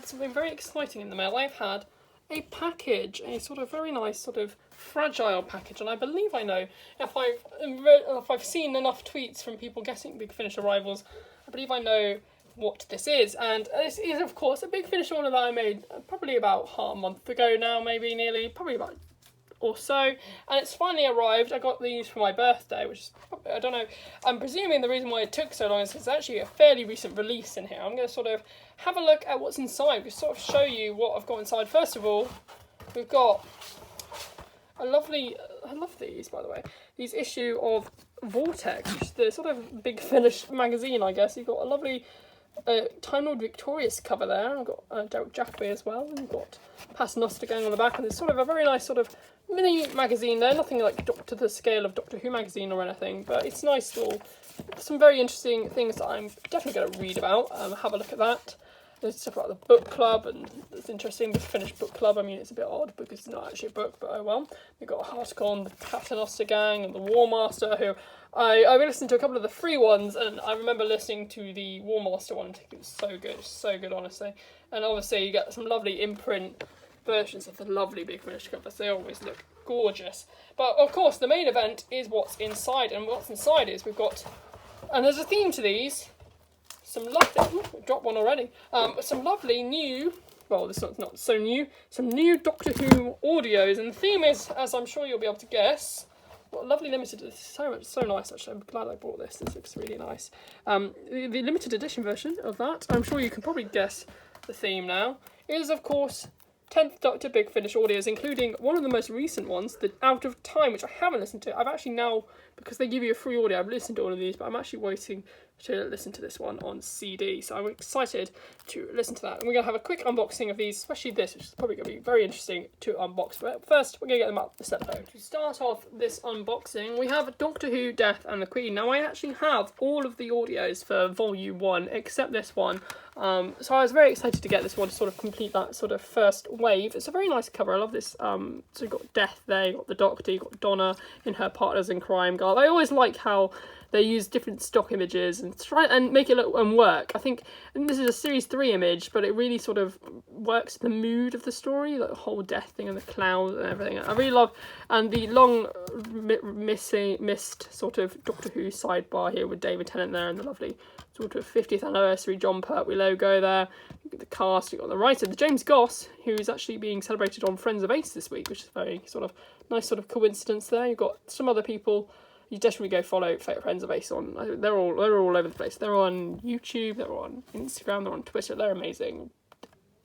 had something very exciting in the mail. I've had a package, a sort of very nice, sort of fragile package, and I believe I know, if I've seen enough tweets from people guessing Big Finish arrivals, I believe I know what this is. And this is, of course, a Big Finish order that I made probably about a month ago now, maybe nearly, probably about or so, and it's finally arrived. I got these for my birthday, which is probably, I don't know, I'm presuming the reason why it took so long is it's actually a fairly recent release in here. I'm going to sort of have a look at what's inside, just sort of show you what I've got inside. First of all, we've got a lovely, I love these by the way, these issue of Vortex, which is the sort of Big Finish magazine, I guess. You've got a lovely Time Lord Victorious cover there. I've got Derek Jacobi as well, and you've got Paternoster going on the back, and it's sort of a very nice sort of mini magazine there, nothing like to the scale of Doctor Who magazine or anything, but it's nice little, some very interesting things that I'm definitely going to read about. Have a look at that. There's stuff about the book club, and it's interesting, the finished book club. I mean, it's a bit odd because it's not actually a book, but oh well. We've got a article on the Paternoster gang and the War Master, who I listened to a couple of the free ones, and I remember listening to the War Master one. I think it was so good, honestly. And obviously you get some lovely imprint versions of the lovely Big Finish covers. They always look gorgeous. But of course, the main event is what's inside, and what's inside is we've got, and there's a theme to these. Some lovely, dropped one already. Some lovely new, well, this is not so new. Some new Doctor Who audios, and the theme is, as I'm sure you'll be able to guess, what a lovely limited. This is so nice. Actually, I'm glad I bought this. This looks really nice. The limited edition version of that. I'm sure you can probably guess the theme now. Is of course 10th Doctor Big Finish audios, including one of the most recent ones, the Out of Time, which I haven't listened to. I've actually now, because they give you a free audio, I've listened to all of these, but I'm actually waiting to listen to this one on CD, so I'm excited to listen to that. And we're going to have a quick unboxing of these, especially this, which is probably going to be very interesting to unbox. But first, we're going to get them up the step home. To start off this unboxing, we have Doctor Who, Death and the Queen. Now, I actually have all of the audios for Volume 1, except this one. So I was very excited to get this one to sort of complete that sort of first wave. It's a very nice cover. I love this. So you've got Death there, you've got the Doctor, you've got Donna in her Partners in Crime garb. I always like how they use different stock images and try and make it look and work. I think, and this is a Series 3 image, but it really sort of works the mood of the story, like the whole death thing and the clouds and everything. I really love, and the long missed sort of Doctor Who sidebar here with David Tennant there and the lovely sort of 50th anniversary John Pertwee logo there. You've got the cast, you've got the writer, the James Goss, who is actually being celebrated on Friends of Ace this week, which is very sort of nice sort of coincidence there. You've got some other people. You definitely go follow Friends of Ace on. They're all over the place. They're on YouTube, they're on Instagram, they're on Twitter. They're amazing.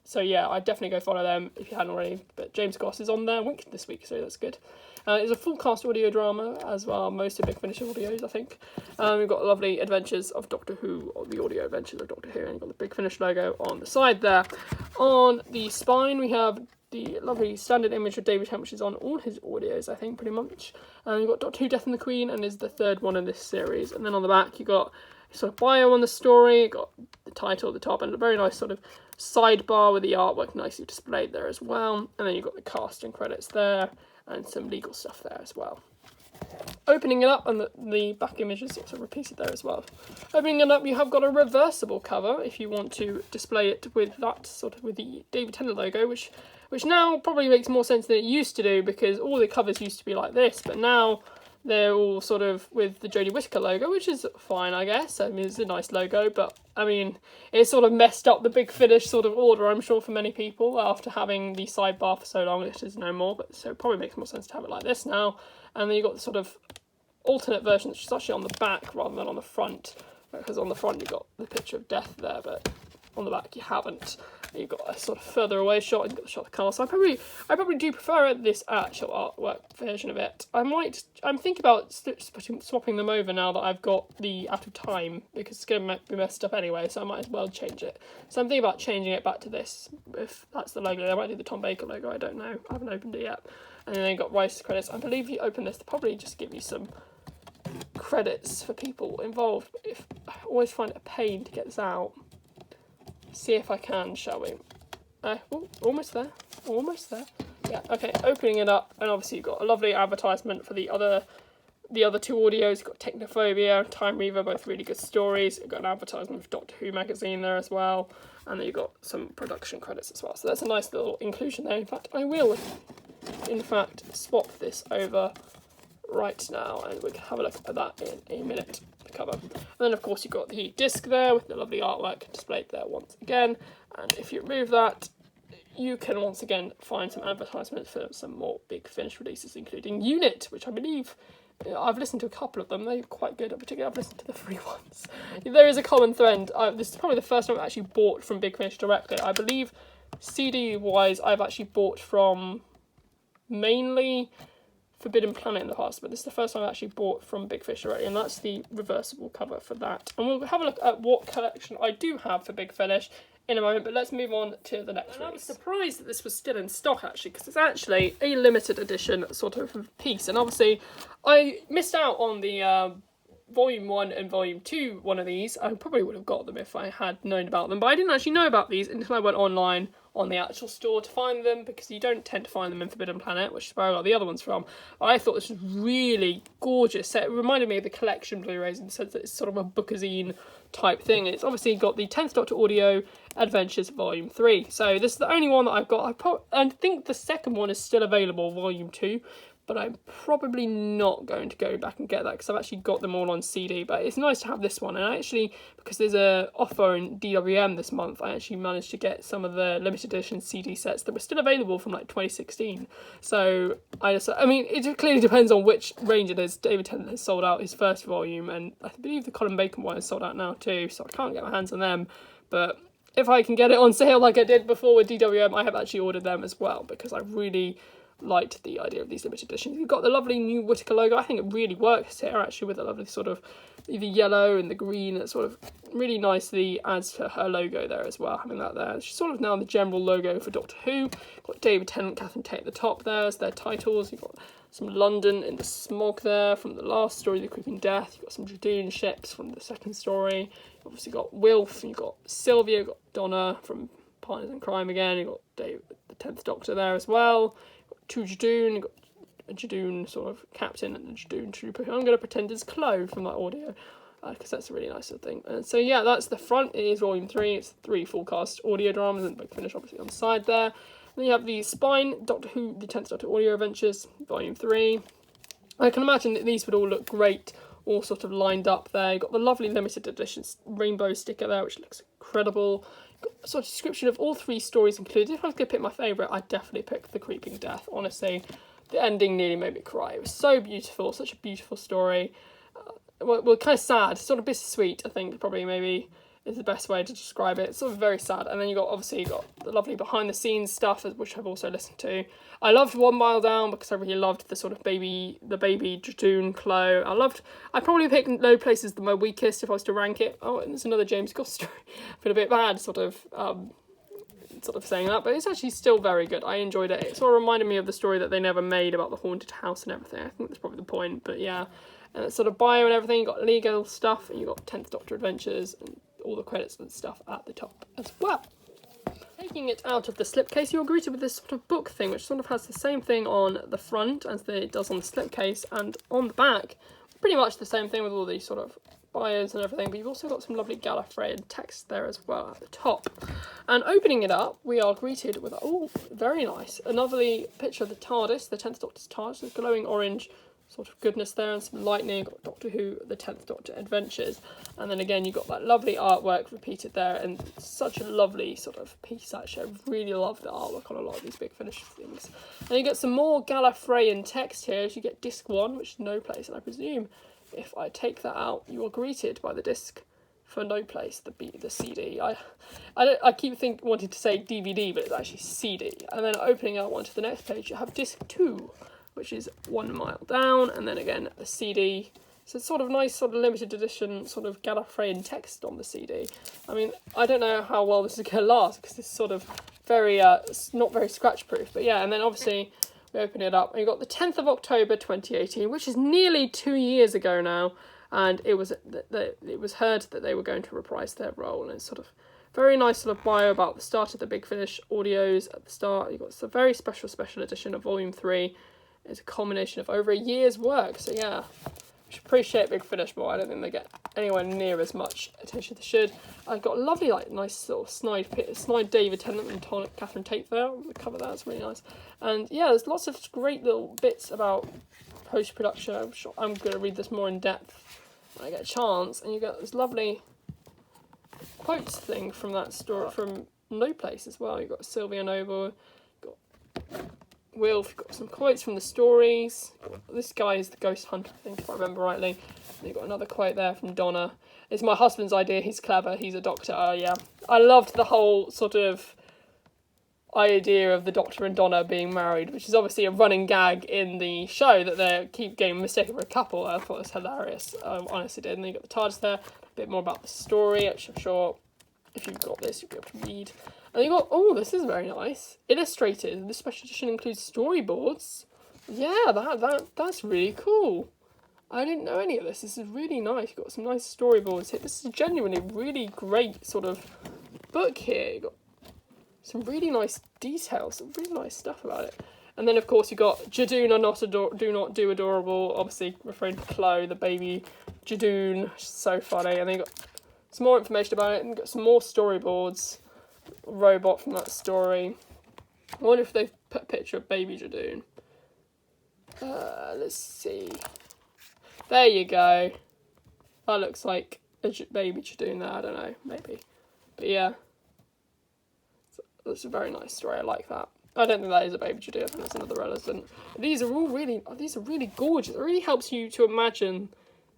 So yeah, I'd definitely go follow them if you hadn't already. But James Goss is on there this week, so that's good. It's a full cast audio drama, as well most of Big Finish audios, I think. We've got lovely adventures of Doctor Who, or the audio adventures of Doctor Who, and you've got the Big Finish logo on the side there. On the spine, we have the lovely standard image of David Tennant, which is on all his audios, I think, pretty much. You've got Doctor Who, Death and the Queen, and is the third one in this series. And then on the back, you've got sort of bio on the story, got the title at the top, and a very nice sort of sidebar with the artwork nicely displayed there as well. And then you've got the cast and credits there, and some legal stuff there as well. Opening it up, and the back image is sort of repeated there as well. Opening it up, you have got a reversible cover if you want to display it with that sort of with the David Tennant logo, which now probably makes more sense than it used to do, because all the covers used to be like this, but now they're all sort of with the Jodie Whittaker logo, which is fine, I guess. I mean, it's a nice logo, but I mean, it sort of messed up the Big Finish sort of order, I'm sure, for many people after having the sidebar for so long. It is no more, but so it probably makes more sense to have it like this now. And then you've got the sort of alternate version, which is actually on the back rather than on the front, because on the front you've got the picture of Death there, but on the back you haven't. You've got a sort of further away shot, you've got the shot of the castle. I probably do prefer this actual artwork version of it. I'm thinking about swapping them over now that I've got the Out of Time, because it's going to be messed up anyway, so I might as well change it. So I'm thinking about changing it back to this, if that's the logo. I might do the Tom Baker logo, I don't know. I haven't opened it yet. And then you've got writer's credits. I believe if you open this, they'll probably just give you some credits for people involved. But I always find it a pain to get this out. See if I can, shall we? Almost there. Almost there. Yeah, okay, opening it up, and obviously you've got a lovely advertisement for the other the other two audios. You've got Technophobia, Time Reaver, both really good stories. You've got an advertisement with Doctor Who magazine there as well. And then you've got some production credits as well. So that's a nice little inclusion there. In fact, I will, swap this over right now, and we can have a look at that in a minute, the cover. And then, of course, you've got the disc there with the lovely artwork displayed there once again. And if you remove that, you can once again find some advertisements for some more Big Finish releases, including Unit, which I believe I've listened to a couple of them. They're quite good. Particularly, I've listened to the free ones. There is a common thread. This is probably the first time I've actually bought from Big Finish directly. I believe CD-wise, I've actually bought from mainly Forbidden Planet in the past, but this is the first time I actually bought from Big Fish already, and that's the reversible cover for that. And we'll have a look at what collection I do have for Big Finish in a moment, but let's move on to the next one. I was surprised that this was still in stock, actually, because it's actually a limited edition sort of piece, and obviously I missed out on the Volume 1 and Volume 2 one of these. I probably would have got them if I had known about them, but I didn't actually know about these until I went online on the actual store to find them, because you don't tend to find them in Forbidden Planet, which is where I got the other ones from. I thought this was really gorgeous. So it reminded me of the collection Blu-rays in the sense that it's sort of a bookazine type thing. It's obviously got the 10th Doctor Audio Adventures Volume 3. So this is the only one that I've got. I think the second one is still available, Volume 2. But I'm probably not going to go back and get that because I've actually got them all on CD. But it's nice to have this one. And I actually, because there's an offer in DWM this month, I actually managed to get some of the limited edition CD sets that were still available from like 2016. So I mean, it clearly depends on which range it is. David Tennant has sold out his first volume, and I believe the Colin Bacon one is sold out now too. So I can't get my hands on them. But if I can get it on sale like I did before with DWM, I have actually ordered them as well because I really liked the idea of these limited editions. You've got the lovely new Whittaker logo. I think it really works here actually with the lovely sort of the yellow and the green. It sort of really nicely adds to her logo there as well, having that there. She's sort of now the general logo for Doctor Who. You've got David Tennant, Catherine Tate at the top there as their titles. You've got some London in the smog there from the last story, The Creeping Death. You've got some Dradoon ships from the second story. You've obviously got Wilf, you've got Sylvia, you've got Donna from Partners in Crime again. You've got David, the 10th Doctor there as well. Two Dradoon, you've got a Dradoon sort of captain and a Dradoon trooper who I'm going to pretend is Chloe from that audio, because that's a really nice sort of thing. And so yeah, that's the front. It is Volume 3. It's 3 full cast audio dramas and Big Finish obviously on the side there. Then you have the spine, Doctor Who, the 10th Doctor Audio Adventures, Volume 3. I can imagine that these would all look great, all sort of lined up there. You've got the lovely limited edition rainbow sticker there, which looks incredible. Got a sort of description of all 3 stories included. If I was going to pick my favourite, I'd definitely pick The Creeping Death. Honestly, the ending nearly made me cry. It was so beautiful, such a beautiful story. Well, kind of sad, sort of bittersweet, I think, probably maybe is the best way to describe it. It's sort of very sad. And then you got the lovely behind the scenes stuff, which I've also listened to. I loved 1 Mile Down because I really loved the sort of baby Dradoon Chloe. I'd probably pick Low Places my weakest if I was to rank it. Oh, and there's another James Goss story. I feel a bit bad sort of saying that, but it's actually still very good. I enjoyed it. It sort of reminded me of the story that they never made about the haunted house and everything. I think that's probably the point, but yeah. And it's sort of bio and everything. You got legal stuff, and you got 10th Doctor Adventures, and all the credits and stuff at the top as well. Taking it out of the slipcase, you're greeted with this sort of book thing, which sort of has the same thing on the front as it does on the slipcase, and on the back, pretty much the same thing with all these sort of bios and everything, but you've also got some lovely Gallifreyan text there as well at the top. And opening it up, we are greeted with, oh, very nice, a lovely picture of the TARDIS, the 10th Doctor's TARDIS, the glowing orange sort of goodness there, and some lightning. Got Doctor Who, the 10th Doctor Adventures, and then again you've got that lovely artwork repeated there, and such a lovely sort of piece actually. I really love the artwork on a lot of these Big Finish things. And you get some more Gallifreyan text here as you get disc 1, which is No Place, and I presume if I take that out, you are greeted by the disc for No Place, the CD. I keep wanting to say DVD, but it's actually CD. And then opening out onto the next page, you have disc 2, which is 1 Mile Down, and then again the CD. So it's sort of nice, sort of limited edition, sort of Gallifreyan text on the CD. I mean, I don't know how well this is going to last because it's sort of very, not very scratch proof. But yeah, and then obviously we open it up and you've got the 10th of October 2018, which is nearly 2 years ago now, and it was heard that they were going to reprise their role, and it's sort of very nice sort of bio about the start of the Big Finish audios at the start. You've got a very special edition of Volume 3. It's a culmination of over a year's work, so yeah, appreciate Big Finish more. I don't think they get anywhere near as much attention as they should. I got a lovely, like, nice sort of snide David Tennant and Catherine Tate there on the cover. That's really nice. And yeah, there's lots of great little bits about post-production. I'm sure I'm going to read this more in depth when I get a chance. And you get this lovely quotes thing from that story from No Place as well. You've got Sylvia Noble, you've got Wilf, you've got some quotes from the stories. This guy is the ghost hunter, I think, if I remember rightly. And you've got another quote there from Donna. It's my husband's idea, he's clever, he's a doctor. Yeah. I loved the whole sort of idea of the Doctor and Donna being married, which is obviously a running gag in the show that they keep getting mistaken for a couple. I thought it was hilarious. I honestly did. And then you got the TARDIS there, a bit more about the story, which I'm sure if you've got this, you'll be able to read. And you got, oh, this is very nice. Illustrated. This special edition includes storyboards. Yeah, that's really cool. I didn't know any of this. This is really nice. You've got some nice storyboards here. This is genuinely really great sort of book here. You've got some really nice details, some really nice stuff about it. And then, of course, you've got Jadoon are not do adorable. Obviously, referring to Chloe, the baby Jadoon. So funny. And then you've got some more information about it. And you've got some more storyboards. Robot from that story. I wonder if they've put a picture of baby Jadoon. Let's see. There you go. That looks like a baby Jadoon there. I don't know, maybe. But yeah. That's a very nice story. I like that. I don't think that is a baby Jadoon. I think that's another relevant. These are really gorgeous. It really helps you to imagine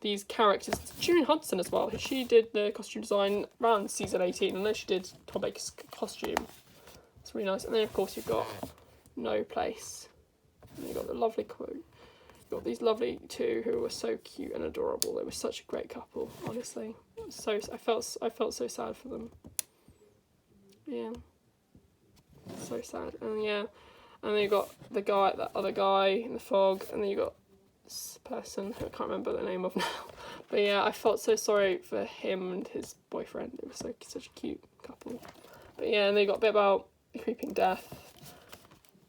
these characters. It's June Hudson as well. She did the costume design around season 18, and then she did Tom Baker's costume. It's really nice. And then of course you've got No Place. And you've got the lovely quote. You've got these lovely two who were so cute and adorable. They were such a great couple, honestly. I felt so sad for them. Yeah. So sad. And yeah. And then you've got that other guy in the fog, and then you've got this person who I can't remember the name of now. But yeah, I felt so sorry for him and his boyfriend. It was such a cute couple. But yeah, and they got a bit about the creeping death.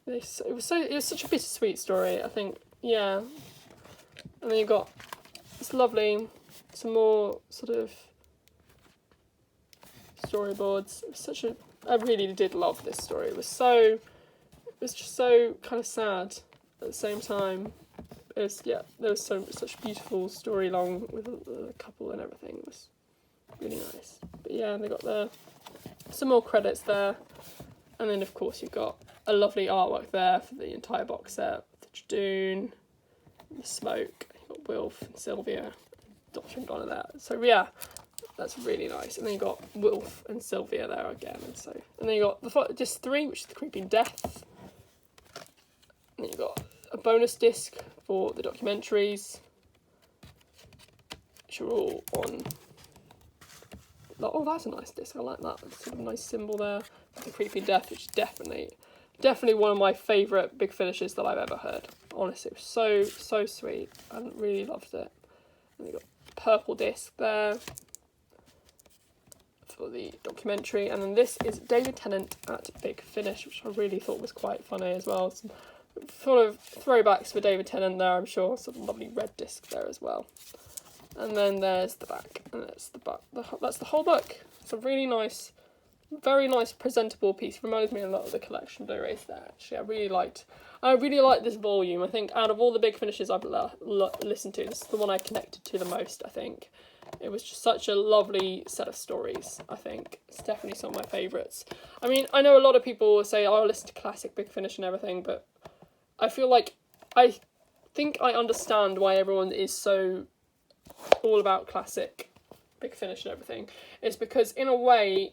It was such a bittersweet story, I think. Yeah. And then you got this lovely, some more sort of storyboards. It was I really did love this story. It was just so kind of sad at the same time. There was such a beautiful story along with the couple and everything. It was really nice. But yeah, they got some more credits there. And then of course you've got a lovely artwork there for the entire box set. The Jadoon, the Smoke, you've got Wilf and Sylvia, Doctor and Donna there. So yeah, that's really nice. And then you've got Wilf and Sylvia there again. And then you've got disc 3, which is the Creeping Death. And then you've got a bonus disc for the documentaries, which are all on. Oh, that's a nice disc. I like that. That's sort of a nice symbol there. The Creeping Death, which is definitely one of my favourite Big Finishes that I've ever heard. Honestly, it was so sweet. I really loved it. And we got a purple disc there for the documentary, and then this is David Tennant at Big Finish, which I really thought was quite funny as well. Some sort of throwbacks for David Tennant there, I'm sure. Some lovely red disc there as well. And then there's the back, and that's the back. That's the whole book. It's a really nice, very nice presentable piece. Reminds me a lot of the collection Blu-rays there. Actually, I really liked this volume. I think out of all the Big Finishes I've listened to, this is the one I connected to the most, I think. It was just such a lovely set of stories, I think. It's definitely some of my favourites. I mean, I know a lot of people will say, oh, I listen to classic Big Finish and everything, but I feel like I think I understand why everyone is so all about classic Big Finish and everything. It's because, in a way,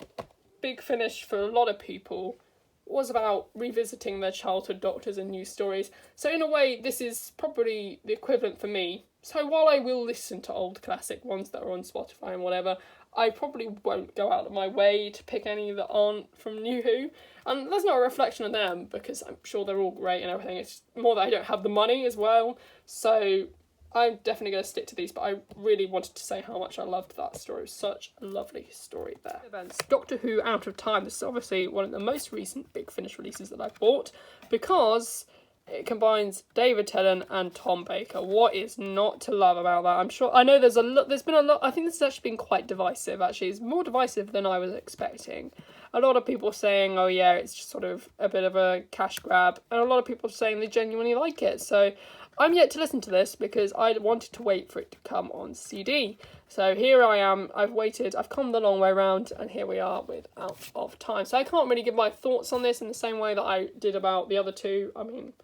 Big Finish, for a lot of people, was about revisiting their childhood Doctors and new stories. So in a way, this is probably the equivalent for me. So while I will listen to old classic ones that are on Spotify and whatever, I probably won't go out of my way to pick any that aren't from New Who. And that's not a reflection on them, because I'm sure they're all great and everything. It's more that I don't have the money as well. So I'm definitely going to stick to these, but I really wanted to say how much I loved that story. It was such a lovely story there. Events. Doctor Who Out of Time. This is obviously one of the most recent Big Finish releases that I've bought, because it combines David Tennant and Tom Baker. What is not to love about that? I'm sure, I know there's been a lot, I think this has actually been quite divisive, actually. It's more divisive than I was expecting. A lot of people saying, oh yeah, it's just sort of a bit of a cash grab, and a lot of people saying they genuinely like it. So I'm yet to listen to this because I wanted to wait for it to come on CD. So here I am, I've waited, I've come the long way round, and here we are with Out of Time. So I can't really give my thoughts on this in the same way that I did about the other two. I mean,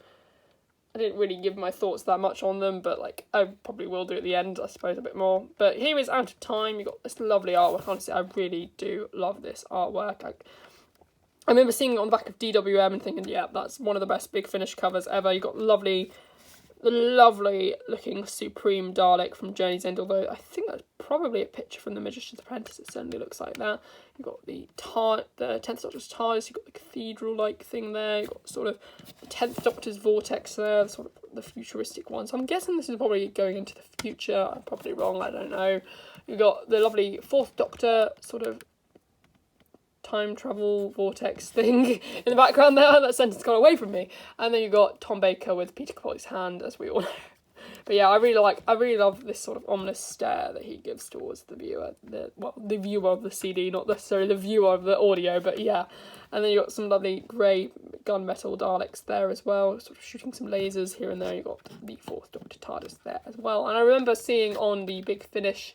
I didn't really give my thoughts that much on them, but like I probably will do at the end, I suppose, a bit more. But here is Out of Time. You've got this lovely artwork. Honestly, I really do love this artwork. I remember seeing it on the back of DWM and thinking, yeah, that's one of the best Big Finish covers ever. You've got the lovely looking Supreme Dalek from Journey's End, although I think that's probably a picture from The Magician's Apprentice. It certainly looks like that. You've got the 10th Doctor's TARDIS, you've got the cathedral-like thing there, you've got sort of the 10th Doctor's Vortex there, sort of the futuristic one. So I'm guessing this is probably going into the future. I'm probably wrong, I don't know. You've got the lovely 4th Doctor sort of time travel vortex thing in the background there. That sentence got away from me. And then you've got Tom Baker with Peter Capaldi's hand, as we all know. But yeah, I really love this sort of ominous stare that he gives towards the viewer. The viewer of the CD, not necessarily the viewer of the audio, but yeah. And then you've got some lovely grey gunmetal Daleks there as well, sort of shooting some lasers here and there. You've got the 4th Doctor TARDIS there as well. And I remember seeing on the Big Finish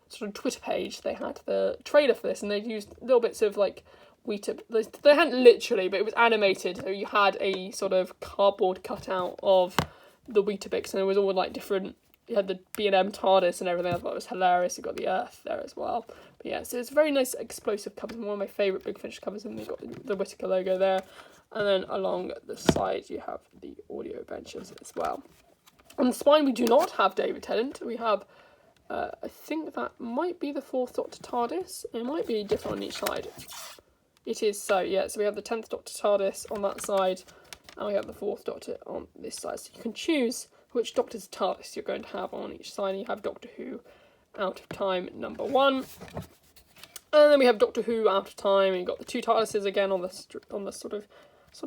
sort of Twitter page, they had the trailer for this, and they'd used little bits of like they hadn't literally, but it was animated. So you had a sort of cardboard cutout of the Weetabix, and it was all like different. You had the B&M TARDIS and everything. I thought it was hilarious. You got the Earth there as well. But yeah, so it's a very nice explosive cover. One of my favourite Big Finish covers, and you've got the Whittaker logo there. And then along the side you have the audio benches as well. On the spine we do not have David Tennant. We have I think that might be the 4th Doctor TARDIS. It might be different on each side. It is so, yeah. So we have the 10th Doctor TARDIS on that side, and we have the 4th Doctor on this side. So you can choose which Doctor's TARDIS you're going to have on each side. You have Doctor Who Out of Time #1. And then we have Doctor Who Out of Time, and you've got the two TARDISes again on the sort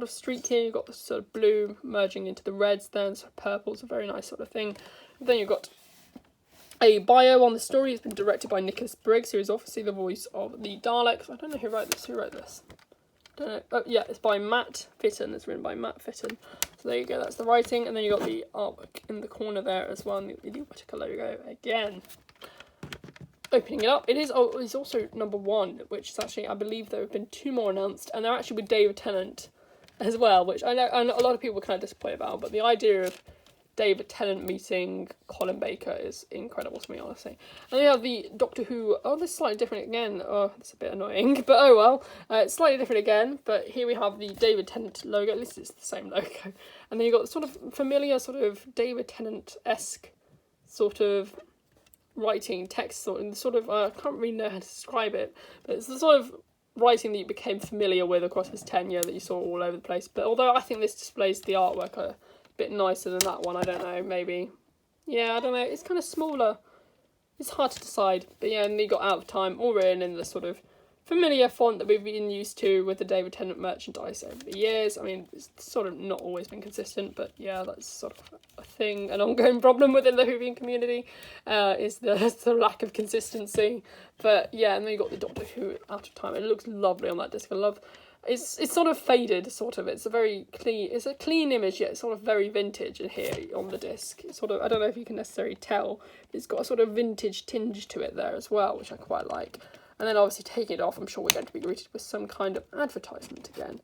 of streak here. You've got the sort of blue merging into the reds there, and sort of purple's a very nice sort of thing. And then you've got a bio on the story. It's been directed by Nicholas Briggs, who is obviously the voice of the Daleks. I don't know who wrote this. Who wrote this? Don't know. Oh, yeah, it's by Matt Fitton. It's written by Matt Fitton. So there you go. That's the writing, and then you got the artwork in the corner there as well, and the Whittaker logo again. Opening it up, it's also #1, which is actually, I believe there have been 2 more announced, and they're actually with David Tennant as well, which I know a lot of people were kind of disappointed about, but the idea of David Tennant meeting Colin Baker is incredible to me, honestly. And we have the Doctor Who. Oh, this is slightly different again. Oh, that's a bit annoying, but oh well. It's slightly different again, but here we have the David Tennant logo. At least it's the same logo. And then you've got the sort of familiar, sort of David Tennant-esque sort of writing text, sort of I can't really know how to describe it, but it's the sort of writing that you became familiar with across his tenure that you saw all over the place. But although I think this displays the artwork a bit nicer than that one, I don't know, maybe. Yeah, I don't know, it's kind of smaller. It's hard to decide. But yeah, and you got Out of Time all written in the sort of familiar font that we've been used to with the David Tennant merchandise over the years. I mean, it's sort of not always been consistent, but yeah, that's sort of a thing, an ongoing problem within the Whovian community, is the lack of consistency. But yeah, and then you got the Doctor Who Out of Time. It looks lovely on that disc. I love. It's sort of faded, sort of. It's a clean image, yet it's sort of very vintage in here on the disc. It's sort of, I don't know if you can necessarily tell, but it's got a sort of vintage tinge to it there as well, which I quite like. And then obviously taking it off, I'm sure we're going to be greeted with some kind of advertisement again.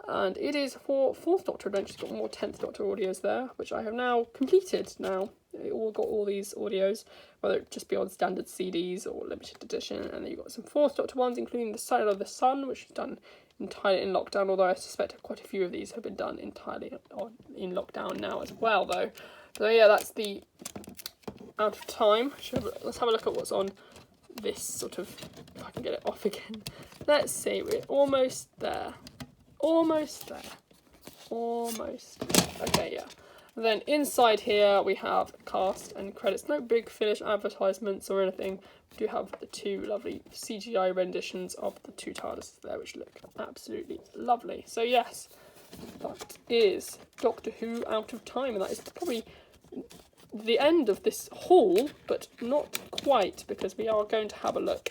And it is for 4th Doctor Adventures. Got more 10th Doctor audios there, which I have now completed now. It all got all these audios, whether it just be on standard CDs or limited edition. And then you've got some 4th Doctor ones, including the Silent of the Sun, which is done entirely in lockdown, although I suspect quite a few of these have been done entirely in lockdown now as well, though. So yeah, that's the Out of Time. Let's have a look at what's on this sort of, if I can get it off again. Let's see, we're almost there. Almost there. Okay, yeah. And then inside here we have cast and credits. No Big Finish advertisements or anything. We do have the 2 lovely CGI renditions of the 2 TARDISes there, which look absolutely lovely. So yes, that is Doctor Who Out of Time, and that is probably the end of this haul, but not quite, because we are going to have a look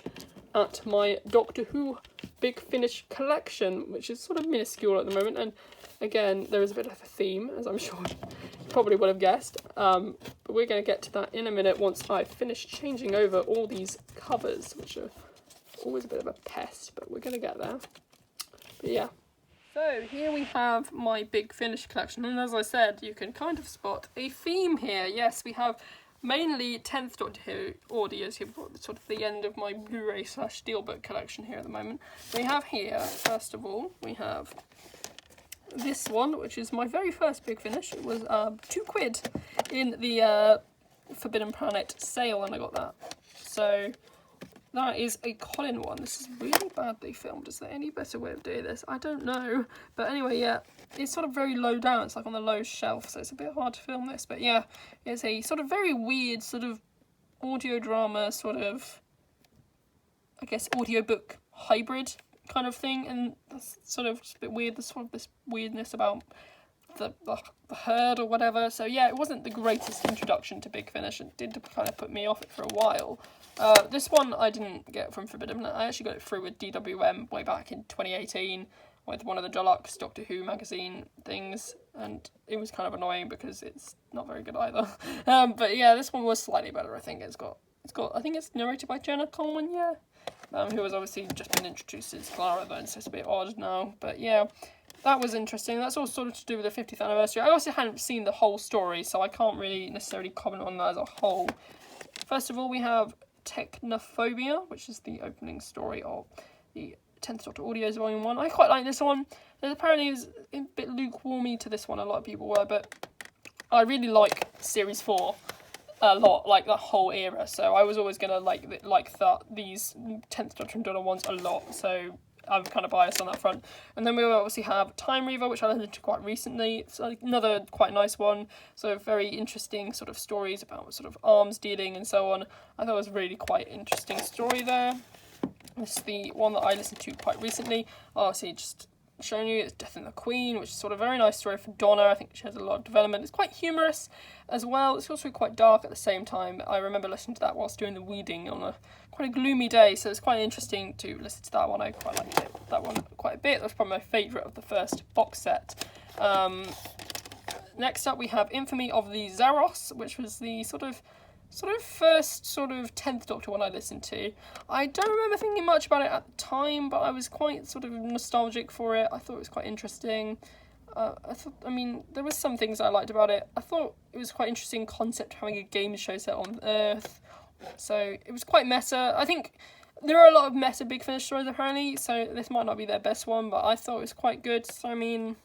at my Doctor Who Big Finish collection, which is sort of minuscule at the moment, and again, there is a bit of a theme, as I'm sure you probably would have guessed, but we're going to get to that in a minute once I finish changing over all these covers, which are always a bit of a pest, but we're going to get there. But yeah. So here we have my Big Finish collection, and as I said, you can kind of spot a theme here. Yes, we have mainly 10th Doctor Who audios here, sort of the end of my Blu-ray / Steelbook collection here at the moment. We have here, first of all, we have this one, which is my very first Big Finish. It was £2 in the Forbidden Planet sale when I got that. So that is a Colin one. This is really badly filmed. Is there any better way of doing this? I don't know. But anyway, yeah, it's sort of very low down. It's like on the low shelf, so it's a bit hard to film this. But yeah, it's a sort of very weird sort of audio drama, sort of, I guess, audiobook hybrid kind of thing. And that's sort of a bit weird. There's sort of this weirdness about the herd or whatever. So yeah, it wasn't the greatest introduction to Big Finish. It did kind of put me off it for a while. This one I didn't get from Forbidden. I actually got it through with DWM way back in 2018 with one of the deluxe Doctor Who magazine things, and it was kind of annoying because it's not very good either. But yeah, this one was slightly better. I think I think it's narrated by Jenna Coleman, yeah, who has obviously just been introduced as Clara then, so it's a bit odd now. But yeah, that was interesting. That's all sort of to do with the 50th anniversary. I also hadn't seen the whole story, so I can't really necessarily comment on that as a whole. First of all, we have Technophobia, which is the opening story of the 10th Doctor Audios Volume 1. I quite like this one. There's apparently is a bit lukewarmy to this one, a lot of people were, but I really like Series 4 a lot, like that whole era, so I was always going to like these 10th Doctor and Donna ones a lot, so I'm kind of biased on that front. And then we obviously have Time Reaver, which I listened to quite recently. It's like another quite nice one. So very interesting sort of stories about sort of arms dealing and so on. I thought it was really quite interesting story there. This is the one that I listened to quite recently. Obviously just showing you, it's Death and the Queen, which is sort of a very nice story for Donna. I think she has a lot of development. It's quite humorous as well. It's also quite dark at the same time. I remember listening to that whilst doing the weeding on quite a gloomy day, so it's quite interesting to listen to that one. I quite liked it, that one quite a bit. That was probably my favourite of the first box set. Next up we have Infamy of the Zaros, which was the sort of first 10th Doctor one I listened to. I don't remember thinking much about it at the time, but I was quite sort of nostalgic for it. I thought it was quite interesting. I mean, there was some things I liked about it. I thought it was quite interesting concept having a game show set on Earth. So it was quite meta. I think there are a lot of meta Big Finish stories apparently, so this might not be their best one, but I thought it was quite good. So I mean,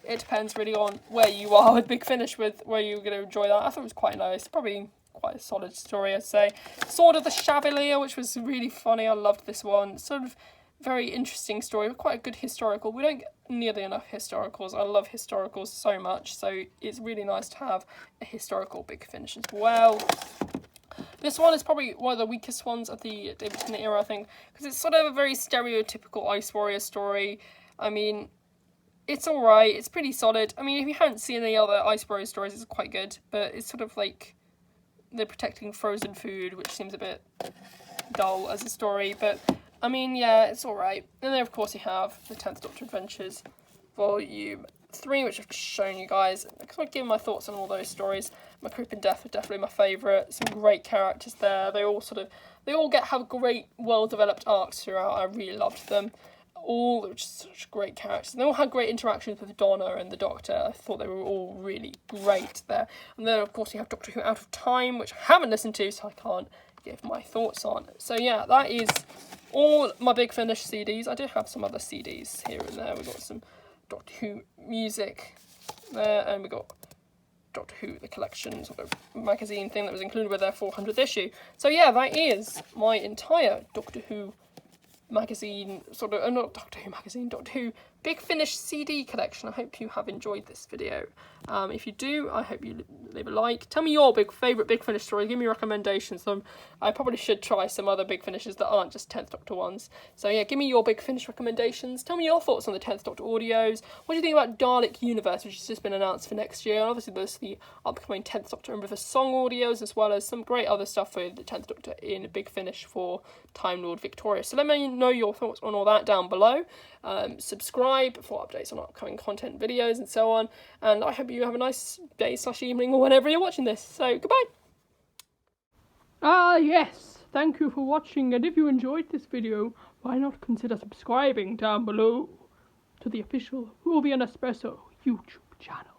it depends really on where you are with Big Finish, with where you're going to enjoy that. I thought it was quite nice. Probably quite a solid story, I'd say. Sword of the Chevalier, which was really funny. I loved this one. Sort of very interesting story. Quite a good historical. We don't get nearly enough historicals. I love historicals so much, so it's really nice to have a historical Big Finish as well. This one is probably one of the weakest ones of the David Tennant era, I think, because it's sort of a very stereotypical Ice Warrior story. I mean, it's alright. It's pretty solid. I mean, if you haven't seen any other Ice Warrior stories, it's quite good, but it's sort of like they're protecting frozen food, which seems a bit dull as a story, but I mean, yeah, it's alright. And then, of course, you have the 10th Doctor Adventures Volume 3, which I've just shown you guys. I've given my thoughts on all those stories. My Creep and Death are definitely my favourite. Some great characters there. They all have great, well-developed arcs throughout. I really loved them. All just such great characters. And they all had great interactions with Donna and the Doctor. I thought they were all really great there. And then, of course, you have Doctor Who Out of Time, which I haven't listened to, so I can't give my thoughts on. So, yeah, that is all my Big Finish CDs. I do have some other CDs here and there. We've got some Doctor Who music there, and we got Doctor Who, the collection sort of magazine thing that was included with their 400th issue. So, yeah, that is my entire Doctor Who magazine, not Doctor Who magazine, Doctor Who Big Finish CD collection. I hope you have enjoyed this video. If you do, I hope you leave a like. Tell me your favourite Big Finish story. Give me recommendations. I probably should try some other Big Finishes that aren't just 10th Doctor ones. So yeah, give me your Big Finish recommendations. Tell me your thoughts on the 10th Doctor audios. What do you think about Dalek Universe, which has just been announced for next year? And obviously there's the upcoming 10th Doctor and River Song audios, as well as some great other stuff for the 10th Doctor in Big Finish for Time Lord Victorious. So let me know your thoughts on all that down below. Subscribe for updates on upcoming content, videos and so on, and I hope you have a nice day / evening or whenever you're watching this. So goodbye. Yes, thank you for watching, and if you enjoyed this video, why not consider subscribing down below to the official Ruby and Espresso YouTube channel.